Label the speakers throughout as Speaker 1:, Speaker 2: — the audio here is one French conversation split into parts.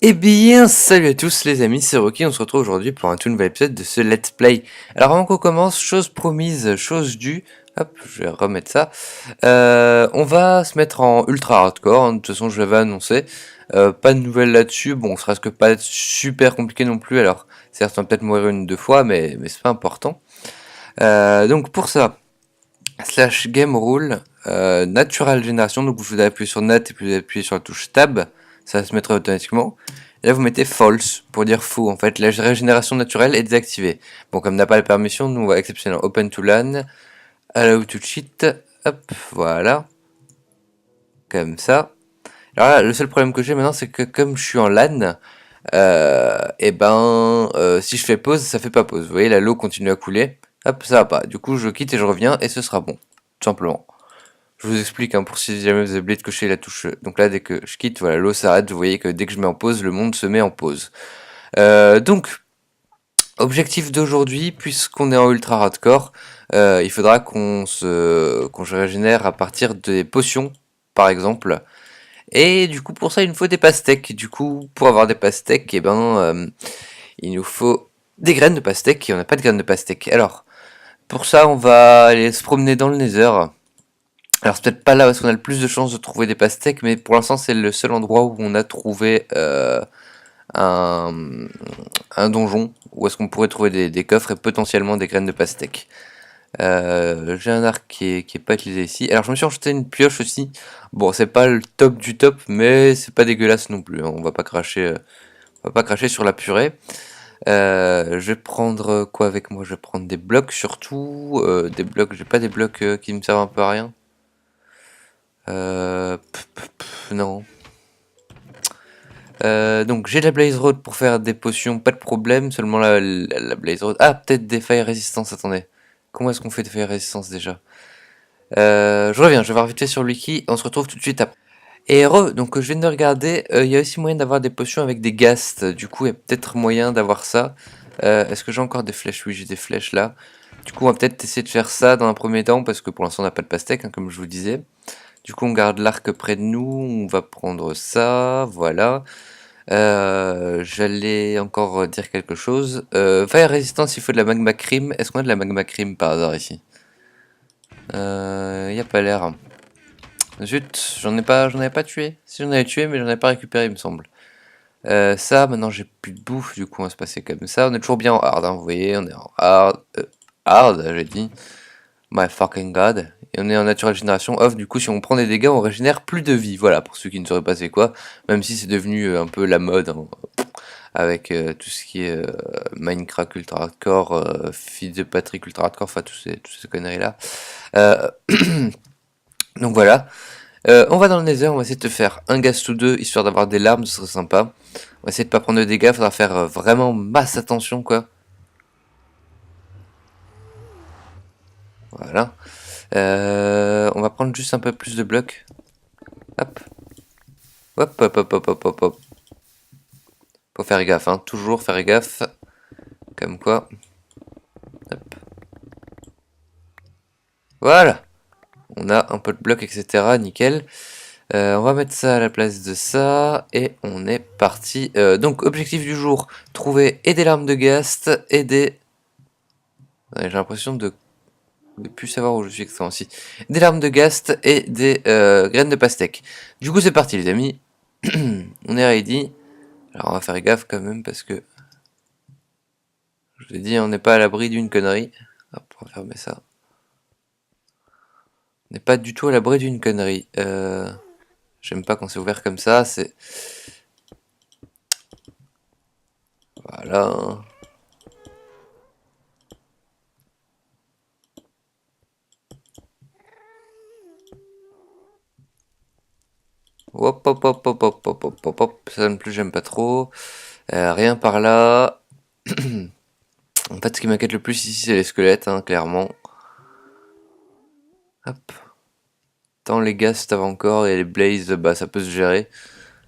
Speaker 1: Eh bien, salut à tous les amis, c'est Rocky, on se retrouve aujourd'hui pour un tout nouvel épisode de ce Let's Play. Alors avant qu'on commence, chose promise, chose due, hop, je vais remettre ça. On va se mettre en ultra hardcore, hein, de toute façon je l'avais annoncé. Pas de nouvelles là-dessus, bon, ça risque pas d'être super compliqué non plus, alors certes on va peut-être mourir une ou deux fois, mais c'est pas important. Donc pour ça, slash game rule, natural génération, donc vous appuyez sur nat et puis vous appuyez sur la touche tab, ça va se mettre automatiquement. Et là vous mettez false pour dire faux, en fait la régénération naturelle est désactivée. Bon, comme on n'a pas la permission, nous on va exceptionnel open to LAN, allow to cheat, hop, voilà, comme ça. Alors là, le seul problème que j'ai maintenant, c'est que comme je suis en LAN, si je fais pause, ça fait pas pause. Vous voyez, la l'eau continue à couler. Hop, ça va pas. Du coup, je quitte et je reviens et ce sera bon. Tout simplement. Je vous explique, hein, pour si jamais vous avez oublié de cocher la touche. Donc là, dès que je quitte, voilà, l'eau s'arrête. Vous voyez que dès que je mets en pause, le monde se met en pause. Donc, objectif d'aujourd'hui, puisqu'on est en ultra hardcore, il faudra qu'on se régénère à partir des potions, par exemple. Et du coup, pour ça, il nous faut des pastèques. Du coup, pour avoir des pastèques, il nous faut des graines de pastèque et on n'a pas de graines de pastèque. Alors, pour ça, on va aller se promener dans le Nether. Alors, c'est peut-être pas là parce qu'on a le plus de chances de trouver des pastèques, mais pour l'instant, c'est le seul endroit où on a trouvé un, un donjon où est-ce qu'on pourrait trouver des coffres et potentiellement des graines de pastèque. J'ai un arc qui est pas utilisé ici. Alors, je me suis acheté une pioche aussi. Bon, c'est pas le top du top, mais c'est pas dégueulasse non plus, hein. On va pas cracher sur la purée. Je vais prendre quoi avec moi? Je vais prendre des blocs surtout. Des blocs, j'ai pas des blocs qui me servent un peu à rien. Non. Donc j'ai de la Blaze Road pour faire des potions, pas de problème. Seulement la Blaze Road. Ah, peut-être des failles résistance, attendez. Comment est-ce qu'on fait des failles résistance déjà? Je reviens, je vais voir vite fait sur le wiki. On se retrouve tout de suite après. Et donc je viens de regarder, il y a aussi moyen d'avoir des potions avec des ghasts. Du coup, il y a peut-être moyen d'avoir ça. Est-ce que j'ai encore des flèches? Oui, j'ai des flèches là. Du coup, on va peut-être essayer de faire ça dans un premier temps, parce que pour l'instant, on n'a pas de pastèque, hein, comme je vous disais. Du coup, on garde l'arc près de nous, on va prendre ça, voilà. J'allais encore dire quelque chose. Fire résistance, il faut de la magma cream. Est-ce qu'on a de la magma cream par hasard ici? Y a pas l'air. Zut, j'en avais pas tué. Si j'en avais tué, mais j'en avais pas récupéré, il me semble. Ça, maintenant j'ai plus de bouffe, du coup on va se passer comme ça. On est toujours bien en hard, hein, vous voyez, on est en hard. Hard, j'ai dit. My fucking god. Et on est en natural génération off, du coup si on prend des dégâts, on régénère plus de vie. Voilà, pour ceux qui ne sauraient pas c'est quoi. Même si c'est devenu un peu la mode, hein, avec tout ce qui est Minecraft Ultra Hardcore, Fils de Patrick Ultra Hardcore, enfin toutes ces conneries là. Euh, donc voilà. On va dans le Nether, on va essayer de te faire un gaz ou deux, histoire d'avoir des larmes, ce serait sympa. On va essayer de pas prendre de dégâts, faudra faire vraiment masse attention, quoi. Voilà. On va prendre juste un peu plus de blocs. Hop. Hop, hop, hop, hop, hop, hop, hop. Faut faire gaffe, hein. Toujours faire gaffe. Comme quoi. Hop. Voilà. On a un peu de blocs, etc. Nickel. On va mettre ça à la place de ça. Et on est parti. Donc, objectif du jour. Trouver et des larmes de Ghast et des... Ouais, j'ai l'impression de plus savoir où je suis exactement aussi. Des larmes de Ghast et des graines de pastèque. Du coup, c'est parti, les amis. On est ready. Alors, on va faire gaffe quand même parce que je vous ai dit, on n'est pas à l'abri d'une connerie. Hop, on va fermer ça. On n'est pas du tout à l'abri d'une connerie. J'aime pas quand c'est ouvert comme ça. C'est voilà. Hop, hop, hop, hop, hop, hop, hop, hop, hop. Ça non plus, j'aime pas trop. Rien par là. En fait, ce qui m'inquiète le plus ici, c'est les squelettes, hein, clairement. Hop. Tant les gars, ça va encore, et les blazes, bah ça peut se gérer.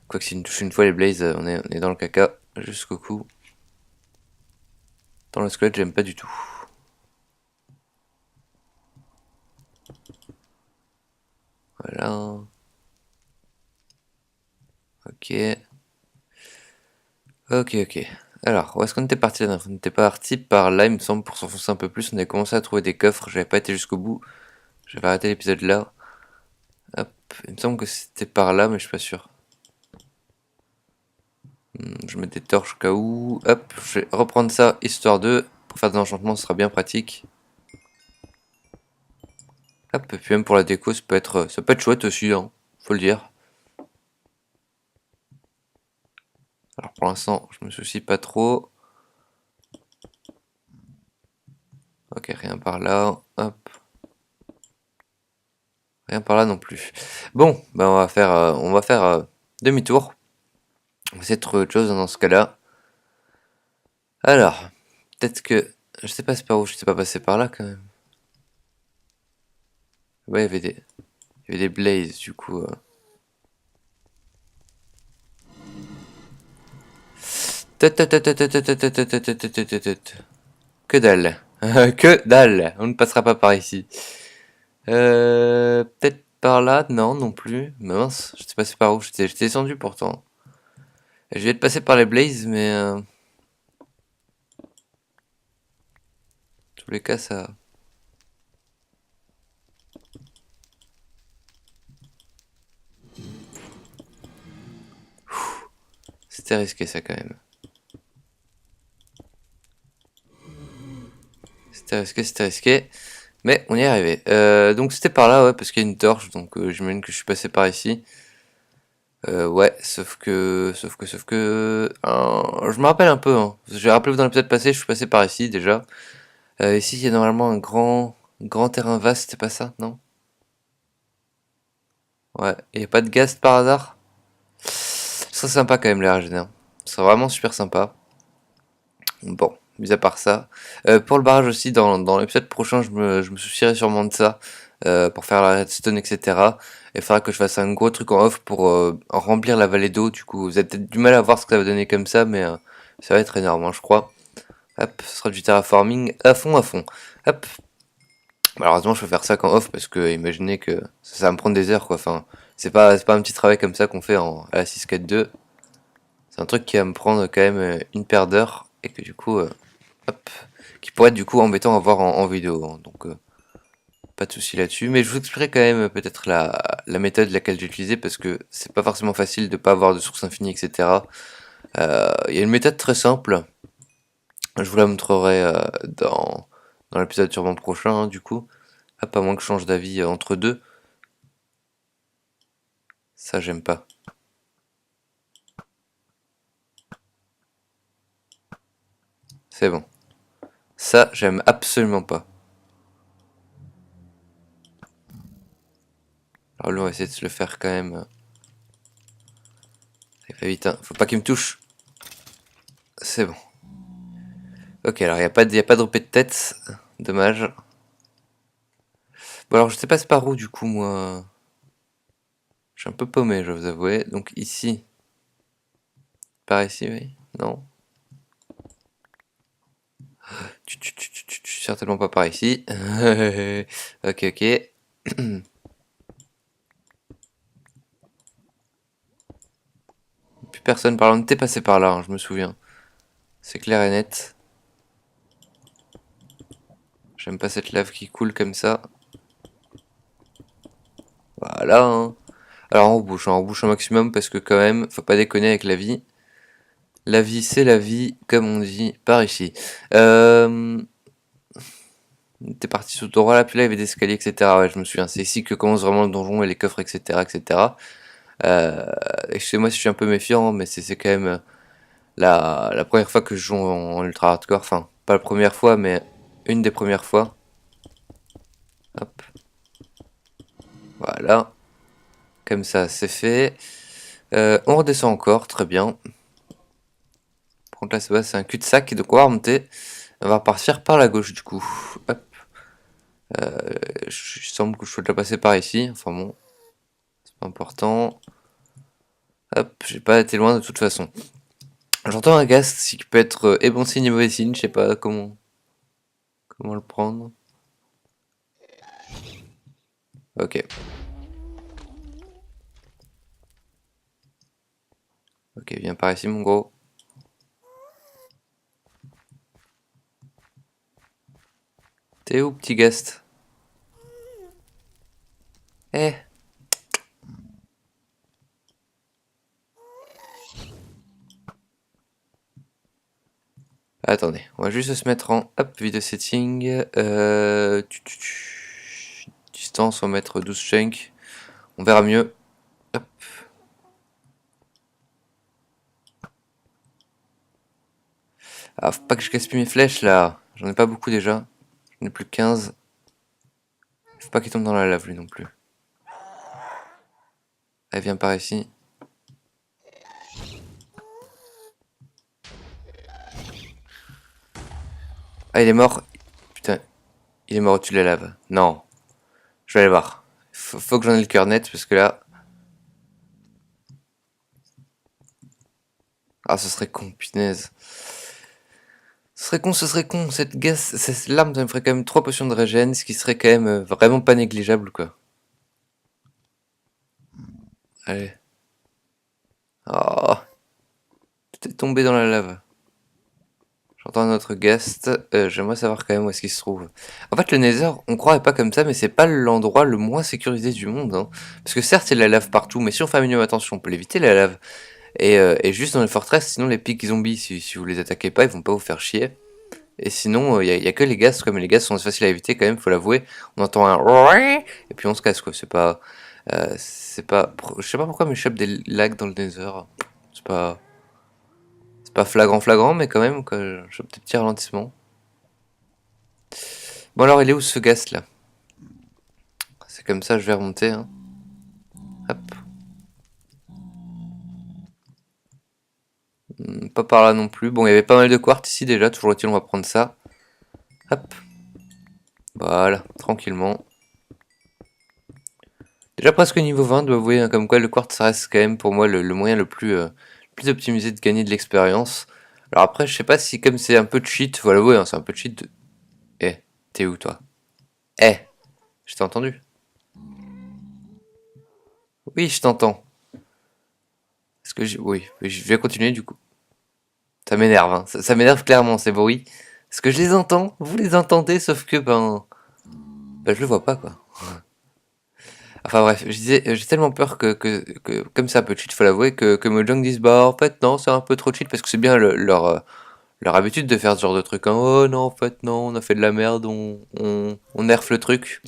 Speaker 1: Quoique si une touche une fois les blazes, on est dans le caca jusqu'au cou. Dans le squelette, j'aime pas du tout. Voilà. Ok. Ok, ok. Alors, où est-ce qu'on était parti là? On était parti par là, il me semble, pour s'enfoncer un peu plus. On avait commencé à trouver des coffres, j'avais pas été jusqu'au bout. J'avais arrêté l'épisode là. Hop, il me semble que c'était par là, mais je suis pas sûr. Je mets des torches au cas où. Hop, je vais reprendre ça, histoire de... Pour faire des enchantements, ce sera bien pratique. Hop, et puis même pour la déco, ça peut être chouette aussi, hein, faut le dire. Alors pour l'instant, je me soucie pas trop. Ok, rien par là. Hop, rien par là non plus. Bon, ben on va faire demi-tour. On va essayer de trouver autre chose dans ce cas-là. Alors, peut-être que... Je sais pas c'est par où, je sais pas passer par là quand même. Ouais, il y avait des blazes du coup. Que dalle. Que dalle. On ne passera pas par ici. Peut-être par là. Non, non plus. Mince, je sais pas c'est par où. J'étais descendu pourtant. Je vais être passé par les blazes, mais... tous les cas, ça... C'était risqué ça quand même. C'était risqué. Mais on y est arrivé. Donc c'était par là, ouais, parce qu'il y a une torche. Donc j'imagine que je suis passé par ici. Ouais, sauf que... je me rappelle un peu, hein. J'ai rappelé dans l'épisode passé, je suis passé par ici déjà. Ici, il y a normalement un grand terrain vaste, c'est pas ça, non? Ouais, il n'y a pas de gaz par hasard? Ce serait sympa quand même, les régénères. Ce serait vraiment super sympa. Bon, mis à part ça. Pour le barrage aussi, dans l'épisode prochain, je me soucierai sûrement de ça. Pour faire la redstone, etc. Et il faudra que je fasse un gros truc en off pour remplir la vallée d'eau. Du coup, vous avez peut-être du mal à voir ce que ça va donner comme ça, mais ça va être énorme, hein, je crois. Hop, ce sera du terraforming à fond, à fond. Hop. Malheureusement, je peux faire ça qu'en off parce que imaginez que ça va me prendre des heures, quoi. Enfin, c'est pas un petit travail comme ça qu'on fait à la 6-4-2. C'est un truc qui va me prendre quand même une paire d'heures et que du coup, hop, qui pourrait être du coup embêtant à voir en vidéo, hein. Donc, pas de souci là-dessus. Mais je vous expliquerai quand même peut-être la méthode laquelle j'ai utilisée parce que c'est pas forcément facile de pas avoir de source infinie, etc. Il y a une méthode très simple. Je vous la montrerai dans l'épisode sûrement prochain, hein, du coup. Hop, à moins que je change d'avis entre deux. Ça, j'aime pas. C'est bon. Ça, j'aime absolument pas. Alors lui, on va essayer de se le faire quand même. Il va vite, hein. Faut pas qu'il me touche. C'est bon. Ok, alors y a pas de repé de tête. Dommage. Bon, alors je sais pas c'est par où du coup, moi. Je suis un peu paumé, je vais vous avouer. Donc ici. Par ici, oui. Non. Certainement pas par ici. Ok, ok. Plus personne par là. On était passé par là, hein, je me souviens. C'est clair et net. J'aime pas cette lave qui coule comme ça. Voilà, hein. Alors on rebouche un maximum parce que quand même, faut pas déconner avec la vie. La vie, c'est la vie, comme on dit par ici. T'es parti sous ton roi là, puis là il y avait des escaliers, etc. Ouais, je me souviens. C'est ici que commence vraiment le donjon et les coffres, etc. etc. Excusez-moi si je suis un peu méfiant, mais c'est quand même la première fois que je joue en ultra hardcore. Enfin, pas la première fois, mais une des premières fois. Hop, voilà. Comme ça, c'est fait. On redescend encore, très bien. Par contre, là, c'est un cul-de-sac, donc on va remonter. On va repartir par la gauche, du coup. Hop. Il semble que je sois déjà passé par ici. Enfin bon, c'est pas important. Hop, j'ai pas été loin de toute façon. J'entends un gast qui peut être et bon signe et mauvais signe, je sais pas comment le prendre. Ok, ok, viens par ici mon gros. T'es où, petit guest? Eh. Attendez, on va juste se mettre en hop, video setting. Distance, on va mettre 12 chunks. On verra mieux. Hop. Ah, faut pas que je gaspille mes flèches là. J'en ai pas beaucoup déjà. J'en ai plus que 15. Faut pas qu'il tombe dans la lave lui non plus. Allez, viens par ici. Ah, il est mort. Putain, il est mort au-dessus de la lave. Non. Je vais aller voir. Faut que j'en ai le cœur net parce que là. Ah, ce serait con, punaise. Ce serait con, ce serait con. Cette larme, ça me ferait quand même 3 potions de régène, ce qui serait quand même vraiment pas négligeable, quoi. Allez. Oh, tout est tombé dans la lave. J'entends notre guest. J'aimerais savoir quand même où est-ce qu'il se trouve. En fait, le Nether, on croirait pas comme ça, mais c'est pas l'endroit le moins sécurisé du monde, hein. Parce que certes, il y a de la lave partout, mais si on fait un minimum attention, on peut l'éviter, la lave. Et juste dans les forteresses, sinon les pics zombies, si vous les attaquez pas, ils vont pas vous faire chier. Et sinon, y a que les gaz, comme les gaz sont faciles à éviter quand même, faut l'avouer. On entend un et puis on se casse quoi. C'est pas, je sais pas pourquoi mais je chope des lags dans le Nether. C'est pas, c'est pas flagrant flagrant, mais quand même quoi. Je chope des petits ralentissements. Bon alors, il est où ce gaz là? C'est comme ça, je vais remonter. Hein. Hop. Pas par là non plus. Bon, il y avait pas mal de quartz ici déjà. Toujours est-il, on va prendre ça. Hop. Voilà, tranquillement. Déjà presque niveau 20, dois avouer, hein, comme quoi le quartz ça reste quand même pour moi le moyen le plus optimisé de gagner de l'expérience. Alors après, je sais pas si comme c'est un peu de cheat, voilà, ouais, hein, c'est un peu de cheat. Eh, t'es où toi? Eh, je t'ai entendu. Oui, je t'entends. Est-ce que oui, oui, je vais continuer du coup. Ça m'énerve, hein. Ça m'énerve clairement ces bruits. Parce que je les entends, vous les entendez, sauf que ben je le vois pas quoi. Enfin bref, je disais, j'ai tellement peur que comme c'est un peu cheat, faut l'avouer, que Mojang dise bah en fait non, c'est un peu trop cheat parce que c'est bien leur habitude de faire ce genre de truc. Hein. Oh non, en fait non, on a fait de la merde, on nerf le truc.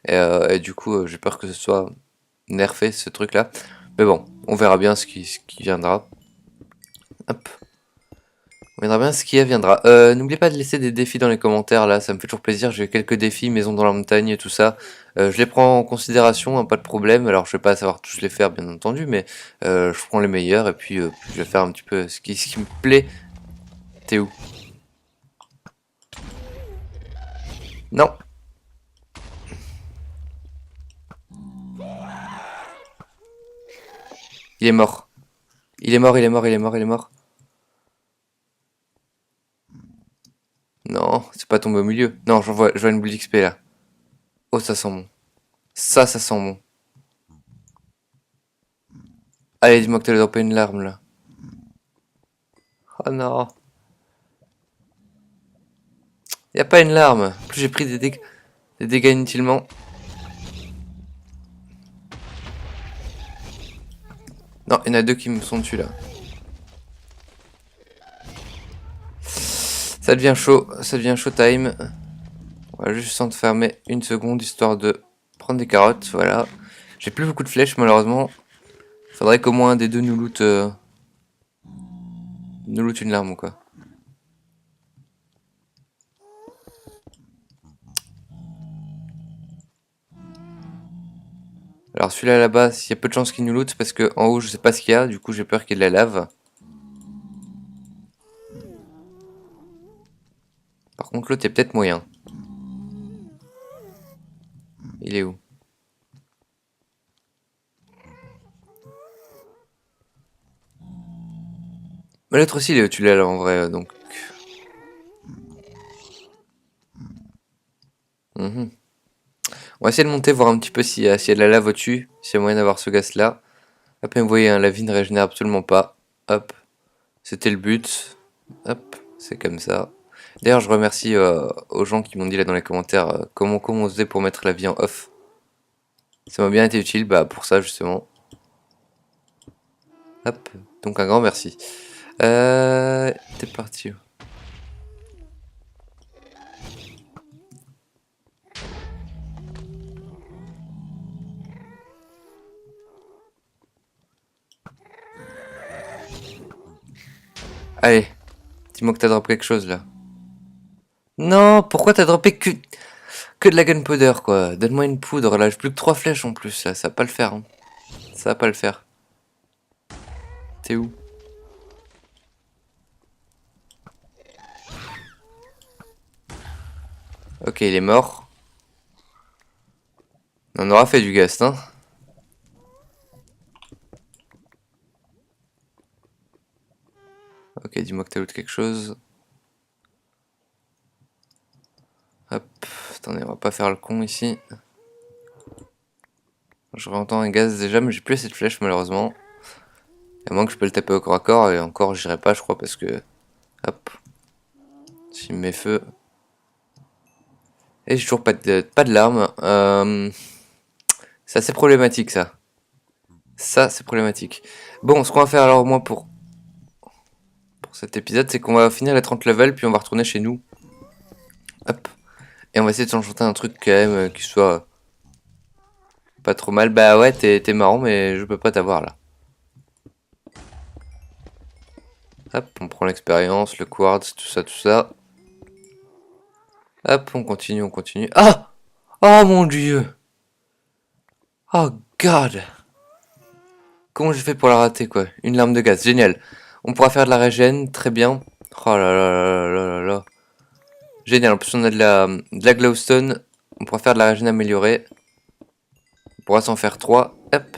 Speaker 1: Et du coup, j'ai peur que ce soit nerfé ce truc là. Mais bon, on verra bien ce qui viendra. Hop. On verra bien ce qui adviendra. N'oubliez pas de laisser des défis dans les commentaires là, ça me fait toujours plaisir. J'ai quelques défis, maison dans la montagne et tout ça. Je les prends en considération, hein, pas de problème. Alors je vais pas savoir tous les faire bien entendu, mais je prends les meilleurs et puis je vais faire un petit peu ce qui me plaît. T'es où? Non, il est mort. Il est mort, il est mort, il est mort, il est mort. Non, c'est pas tombé au milieu. Non, je vois une boule d'XP là. Oh, ça sent bon. Ça sent bon. Allez, dis-moi que t'as dropé une larme là. Oh non. Y a pas une larme. En plus, j'ai pris des dégâts inutilement. Non, il y en a deux qui me sont dessus là. Ça devient chaud time. On va juste s'enfermer une seconde histoire de prendre des carottes, voilà. J'ai plus beaucoup de flèches malheureusement. Faudrait qu'au moins un des deux nous loot une larme ou quoi. Alors celui-là là-bas, il y a peu de chances qu'il nous loot parce que en haut je sais pas ce qu'il y a, du coup j'ai peur qu'il y ait de la lave. Par contre l'autre est peut-être moyen. Il est où? Mais l'autre aussi il est au-dessus de la lave en vrai donc. Mhm. On va essayer de monter voir un petit peu s'il y a de la lave au-dessus, s'il y a moyen d'avoir ce gaz là. Hop, et vous voyez, hein, la vie ne régénère absolument pas. Hop, c'était le but. Hop, c'est comme ça. D'ailleurs, je remercie aux gens qui m'ont dit là dans les commentaires comment on faisait pour mettre la vie en off. Ça m'a bien été utile pour ça justement. Hop, donc un grand merci. T'es parti. Allez, dis-moi que t'as droppé quelque chose là. Non, pourquoi t'as droppé que de la gunpowder quoi? Donne-moi une poudre là, j'ai plus que 3 flèches en plus là, ça va pas le faire. Hein. Ça va pas le faire. T'es où? Ok, il est mort. On aura fait du gast, hein. Ok, dis-moi que t'as loot quelque chose. Hop, attendez, on va pas faire le con ici. Je réentends un gaz déjà, mais j'ai plus assez de flèches malheureusement. À moins que je peux le taper au corps à corps, et encore j'irai pas je crois parce que... Hop. S'il me met feu... Et j'ai toujours pas de larmes. C'est assez problématique ça. Ça c'est problématique. Bon, ce qu'on va faire alors moi pour cet épisode, c'est qu'on va finir les 30 levels, puis on va retourner chez nous. Hop. Et on va essayer de s'enchanter un truc quand même qui soit pas trop mal. Bah ouais, t'es marrant, mais je peux pas t'avoir là. Hop, on prend l'expérience, le quartz, tout ça, tout ça. Hop, on continue, on continue. Ah! Oh mon dieu! Oh god! Comment j'ai fait pour la rater quoi? Une larme de gaz, génial. On pourra faire de la régène, très bien. Oh là là là là là là. Génial, en plus on a de la glowstone. On pourra faire de la régène améliorée. On pourra s'en faire 3. Hop.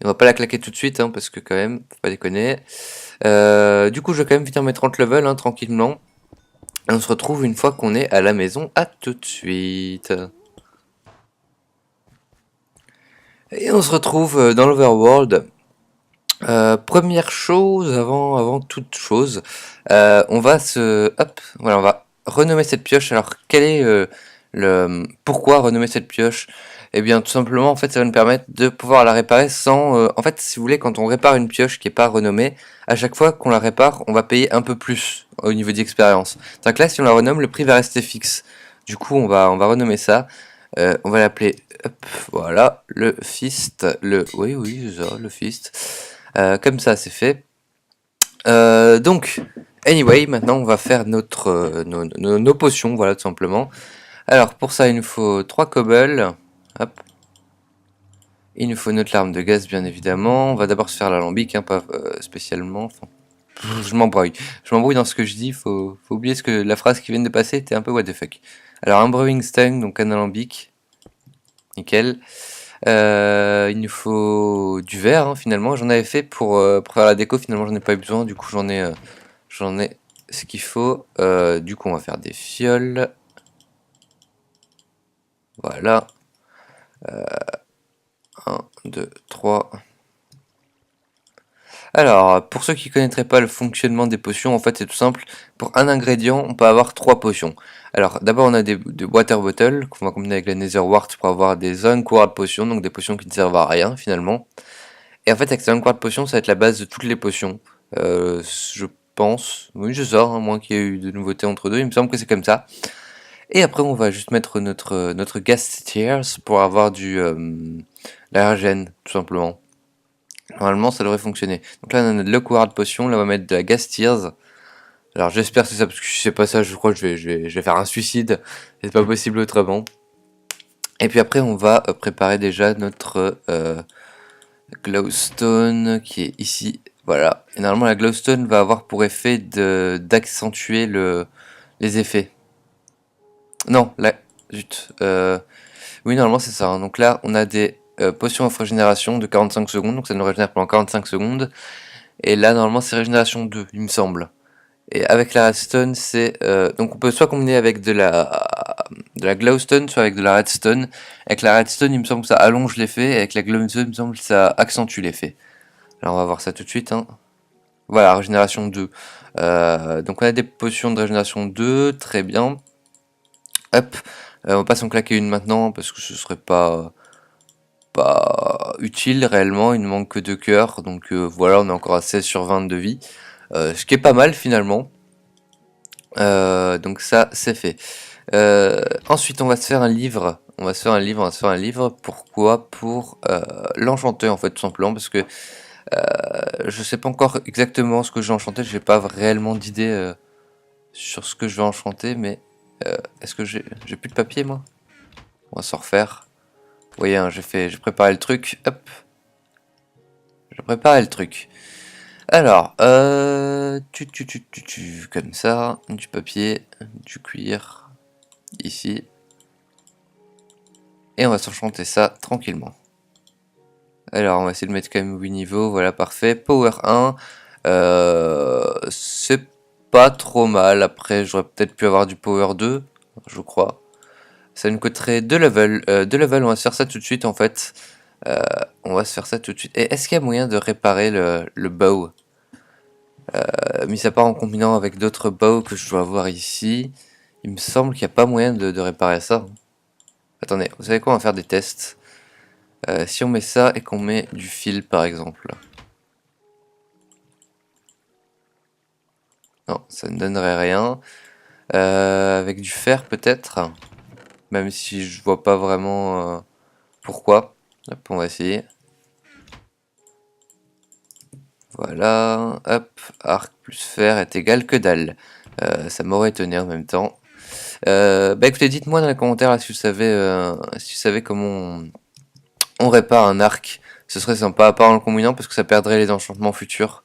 Speaker 1: Et on va pas la claquer tout de suite, hein, parce que quand même, faut pas déconner. Du coup, je vais quand même finir mes 30 levels, hein, tranquillement. Et on se retrouve une fois qu'on est à la maison. À tout de suite. Et on se retrouve dans l'Overworld. Première chose, avant toute chose, on va voilà, on va renommer cette pioche. Alors, quel est pourquoi renommer cette pioche? Eh bien, tout simplement, en fait, ça va nous permettre de pouvoir la réparer sans, en fait, si vous voulez, quand on répare une pioche qui est pas renommée, à chaque fois qu'on la répare, on va payer un peu plus au niveau d'expérience. Donc là, si on la renomme, le prix va rester fixe. Du coup, on va renommer ça. On va l'appeler, voilà, le Fist, oui, ça, le Fist. Comme ça, c'est fait. Donc, anyway, maintenant, on va faire nos potions, voilà, tout simplement. Alors, pour ça, il nous faut 3 cobbles. Hop. Il nous faut notre larme de gaz, bien évidemment. On va d'abord se faire l'alambic, hein, pas spécialement. Enfin, je m'embrouille. Je m'embrouille dans ce que je dis. Faut oublier ce que la phrase qui vient de passer était un peu what the fuck. Alors, un brewing stone, donc un alambic. Nickel. Il nous faut du verre, hein, finalement. J'en avais fait pour faire la déco. Finalement, j'en ai pas eu besoin. Du coup, j'en ai ce qu'il faut. Du coup, on va faire des fioles. Voilà. 1, 2, 3. Alors, pour ceux qui ne connaîtraient pas le fonctionnement des potions, en fait, c'est tout simple. Pour un ingrédient, on peut avoir 3 potions. Alors, d'abord, on a des water bottles qu'on va combiner avec la nether wart pour avoir des unquared potions, donc des potions qui ne servent à rien, finalement. Et en fait, avec ces unquared potions, ça va être la base de toutes les potions. Je pense. Oui, je sors, hein, moins qu'il y ait eu de nouveautés entre deux. Il me semble que c'est comme ça. Et après, on va juste mettre notre gas tiers pour avoir l'aérogène, tout simplement. Normalement, ça devrait fonctionner. Donc là, on a notre Lockwood Potion. Là, on va mettre de la gas tears. Alors, j'espère que c'est ça, parce que si c'est pas ça, je crois que je vais faire un suicide. C'est pas possible autrement. Et puis après, on va préparer déjà notre glowstone qui est ici. Voilà. Et normalement, la glowstone va avoir pour effet d'accentuer les effets. Non, là, zut. Oui, normalement, c'est ça. Hein. Donc là, on a des potions of régénération de 45 secondes. Donc ça nous régénère pendant 45 secondes. Et là, normalement, c'est régénération 2, il me semble. Et avec la redstone, c'est... donc on peut soit combiner avec de la glowstone, soit avec de la redstone. Avec la redstone, il me semble que ça allonge l'effet. Et avec la glowstone, il me semble que ça accentue l'effet. Alors on va voir ça tout de suite. Hein. Voilà, régénération 2. Donc on a des potions de régénération 2, très bien. Hop, on va pas s'en claquer une maintenant parce que ce serait pas utile réellement, il ne manque que 2 cœurs, donc voilà, on est encore à 16 sur 20 de vie, ce qui est pas mal finalement, donc ça c'est fait. Ensuite on va se faire un livre, pourquoi? Pour l'enchanter en fait tout simplement, parce que je sais pas encore exactement ce que je vais enchanter, j'ai pas réellement d'idée sur ce que je vais enchanter, mais est-ce que j'ai plus de papier moi? On va s'en refaire. Vous voyez, hein, j'ai préparé le truc, hop, j'ai préparé le truc. Alors, comme ça, du papier, du cuir, ici. Et on va s'enchanter ça tranquillement. Alors, on va essayer de mettre quand même 8 niveaux, voilà, parfait. Power 1, c'est pas trop mal. Après, j'aurais peut-être pu avoir du Power 2, je crois. Ça nous coûterait 2 levels. 2 levels, on va se faire ça tout de suite, en fait. On va se faire ça tout de suite. Et est-ce qu'il y a moyen de réparer le bow? Mis à part en combinant avec d'autres bows que je dois avoir ici, il me semble qu'il n'y a pas moyen de réparer ça. Attendez, vous savez quoi, on va faire des tests. Si on met ça et qu'on met du fil par exemple. Non, ça ne donnerait rien. Avec du fer peut-être. Même si je vois pas vraiment pourquoi. Hop, on va essayer. Voilà, hop, arc plus fer est égal que dalle. Ça m'aurait étonné en même temps. Bah écoutez, dites-moi dans les commentaires là, si vous savez comment on répare un arc. Ce serait sympa, à part en le combinant, parce que ça perdrait les enchantements futurs.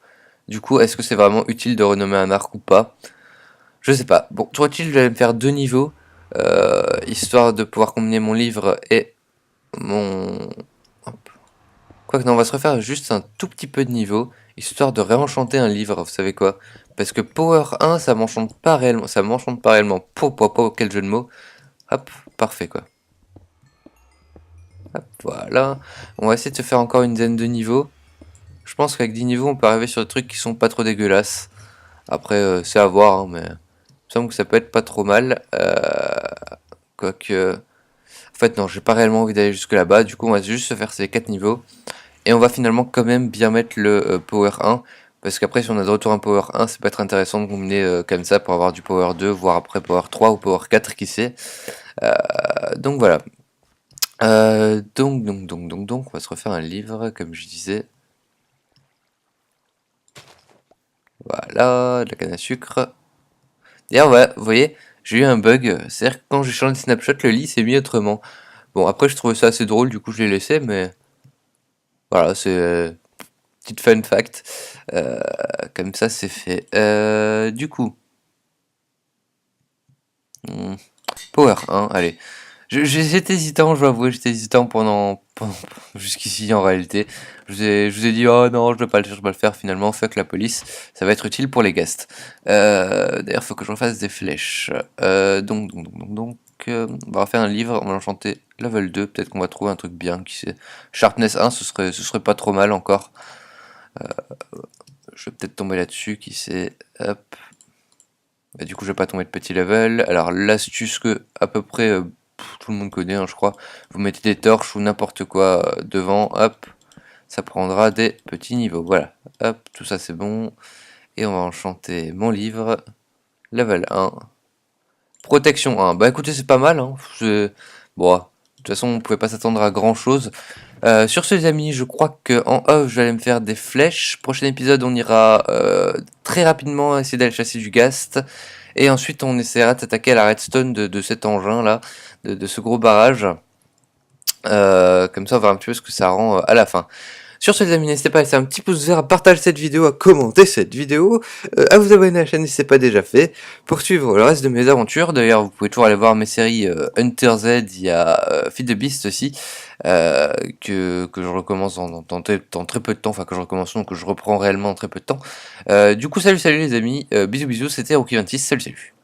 Speaker 1: Du coup, est-ce que c'est vraiment utile de renommer un arc ou pas? Je sais pas. Bon, toujours utile, je vais me faire 2 niveaux, histoire de pouvoir combiner mon livre et mon... Hop. Quoique non, on va se refaire juste un tout petit peu de niveau, histoire de réenchanter un livre, vous savez quoi? Parce que Power 1, ça m'enchante pas réellement, quel jeu de mots. Hop, parfait quoi. Hop, voilà. On va essayer de se faire encore une dizaine de niveaux. Je pense qu'avec 10 niveaux, on peut arriver sur des trucs qui sont pas trop dégueulasses. Après, c'est à voir, hein, mais il me semble que ça peut être pas trop mal. Quoique... En fait, non, j'ai pas réellement envie d'aller jusque là-bas. Du coup, on va juste se faire ces 4 niveaux. Et on va finalement quand même bien mettre le Power 1. Parce qu'après, si on a de retour un Power 1, ça peut être intéressant de combiner comme ça pour avoir du Power 2, voire après Power 3 ou Power 4, qui sait. Donc voilà. Donc, on va se refaire un livre, comme je disais. Voilà, de la canne à sucre. D'ailleurs, ouais, vous voyez, j'ai eu un bug. C'est-à-dire que quand j'ai changé de snapshot, le lit s'est mis autrement. Bon, après, je trouvais ça assez drôle, du coup, je l'ai laissé, mais voilà, c'est petite fun fact. Comme ça, c'est fait. Du coup, hmm, Power 1, allez. J'étais hésitant, je dois avouer, j'étais hésitant jusqu'ici en réalité. Je vous ai dit, oh non, je dois pas le faire, je dois le faire. Finalement, fuck la police, ça va être utile pour les guests. D'ailleurs, faut que je refasse des flèches. On va refaire un livre, on va l'enchanter level 2. Peut-être qu'on va trouver un truc bien qui c'est. Sharpness 1, ce serait pas trop mal encore. Je vais peut-être tomber là-dessus, qui c'est. Hop. Et du coup, je vais pas tomber de petit level. Alors, l'astuce que, à peu près. Tout le monde connaît, hein, je crois. Vous mettez des torches ou n'importe quoi devant, hop, ça prendra des petits niveaux. Voilà, hop, tout ça c'est bon. Et on va enchanter mon livre, level 1, protection 1. Bah écoutez, c'est pas mal, hein. Bon, de toute façon, on pouvait pas s'attendre à grand chose. Sur ce, les amis, je crois que en off, je vais aller me faire des flèches. Prochain épisode, on ira très rapidement essayer d'aller chasser du ghast. Et ensuite, on essaiera de s'attaquer à la redstone de cet engin là, de ce gros barrage. Comme ça, on va voir un petit peu ce que ça rend à la fin. Sur ce, les amis, n'hésitez pas à laisser un petit pouce vert, à partager cette vidéo, à commenter cette vidéo, à vous abonner à la chaîne si ce n'est pas déjà fait, pour suivre le reste de mes aventures. D'ailleurs, vous pouvez toujours aller voir mes séries Hunter Z, il y a Feed the Beast aussi, que je recommence dans très peu de temps, enfin que je recommence, non, que je reprends réellement en très peu de temps. Du coup, salut les amis, bisous, c'était Rookie26, salut.